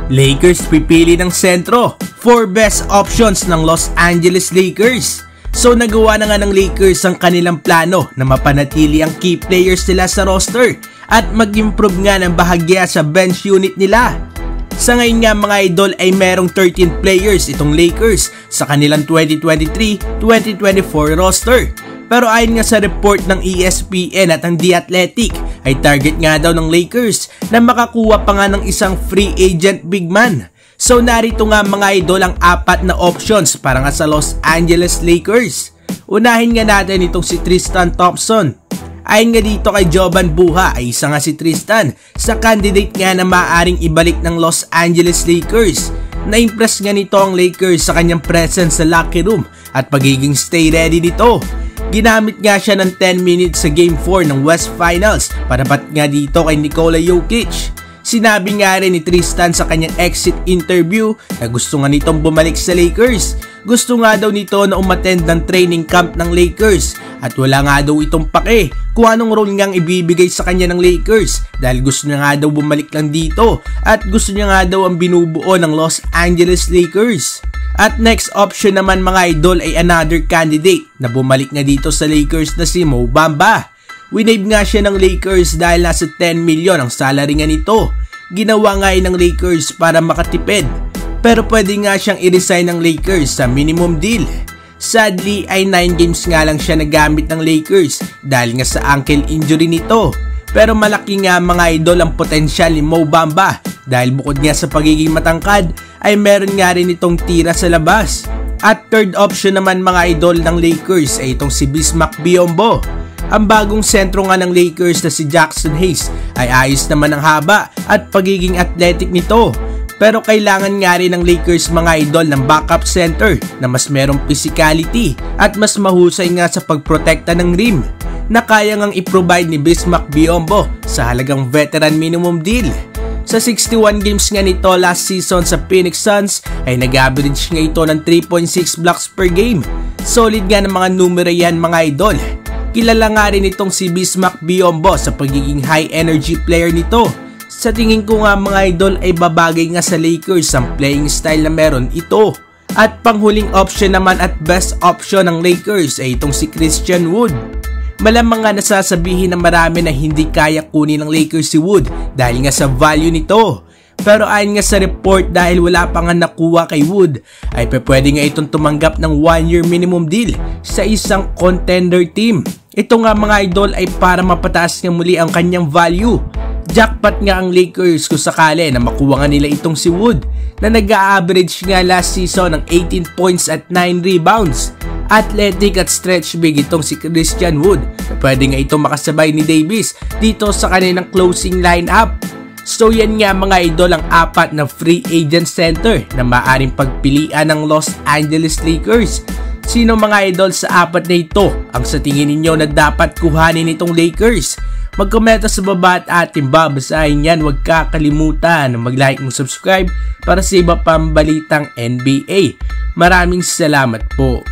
Lakers pipili ng sentro. 4 best options ng Los Angeles Lakers. So nagawa na nga ng Lakers ang kanilang plano na mapanatili ang key players nila sa roster at mag-improve nga ng bahagya sa bench unit nila. Sa ngayon nga mga idol ay merong 13 players itong Lakers sa kanilang 2023-2024 roster. Pero ayon nga sa report ng ESPN at ang The Athletic ay target nga daw ng Lakers na makakuha pa nga ng isang free agent big man. So narito nga mga idol ang 4 na options para nga sa Los Angeles Lakers. Unahin nga natin itong si Tristan Thompson. Ayon nga dito kay Jovan Buha ay isa nga si Tristan sa candidate nga na maaaring ibalik ng Los Angeles Lakers. Na-impress nga nito ang Lakers sa kanyang presence sa locker room at pagiging stay ready nito. Ginamit nga siya ng 10 minutes sa Game 4 ng West Finals parapat nga dito kay Nikola Jokic. Sinabi nga rin ni Tristan sa kanyang exit interview na gusto nga nitong bumalik sa Lakers. Gusto nga daw nito na umattend ng training camp ng Lakers at wala nga daw itong pake kung anong role ngang ibibigay sa kanya ng Lakers dahil gusto niya nga daw bumalik lang dito at gusto niya nga daw ang binubuo ng Los Angeles Lakers. At next option naman mga idol ay another candidate na bumalik nga dito sa Lakers na si Mo Bamba. Winave nga siya ng Lakers dahil nasa 10 million ang salary nga nito. Ginawa nga ng Lakers para makatipid. Pero pwede nga siyang i-resign ng Lakers sa minimum deal. Sadly ay 9 games nga lang siya nagamit ng Lakers dahil nga sa ankle injury nito. Pero malaki nga mga idol ang potensyal ni Mo Bamba dahil bukod nga sa pagiging matangkad ay meron nga rin itong tira sa labas. At third option naman mga idol ng Lakers ay itong si Bismack Biyombo. Ang bagong sentro nga ng Lakers na si Jackson Hayes ay ayos naman ang haba at pagiging athletic nito. Pero kailangan nga rin ng Lakers mga idol ng backup center na mas merong physicality at mas mahusay nga sa pagprotekta ng rim na kaya ngang i-provide ni Bismack Biyombo sa halagang veteran minimum deal. Sa 61 games nga nito last season sa Phoenix Suns ay nag-average nga ito ng 3.6 blocks per game. Solid nga ng mga numero yan mga idol. Kilala nga rin itong si Bismack Biyombo sa pagiging high energy player nito. Sa tingin ko nga mga idol ay babagay nga sa Lakers ang playing style na meron ito. At panghuling option naman at best option ng Lakers ay itong si Christian Wood. Malamang nga nasasabihin ng marami na hindi kaya kunin ng Lakers si Wood dahil nga sa value nito. Pero ayon nga sa report dahil wala pa nga nakuha kay Wood ay pwede nga itong tumanggap ng 1-year minimum deal sa isang contender team. Ito nga mga idol ay para mapataas nga muli ang kanyang value. Jackpot nga ang Lakers kung sakali na makuha nga nila itong si Wood na nag-a-average nga last season ng 18 points at 9 rebounds. Athletic at stretch big itong si Christian Wood na pwede nga itong makasabay ni Davis dito sa kanilang closing lineup. So yan nga mga idol ang 4 na free agent center na maaaring pagpilian ng Los Angeles Lakers. Sino mga idol sa 4 na ito ang sa tingin ninyo na dapat kuhanin itong Lakers? Mag-komento sa baba at ating babasahin yan. Huwag kakalimutan na mag-like and subscribe para sa iba pang balitang NBA. Maraming salamat po.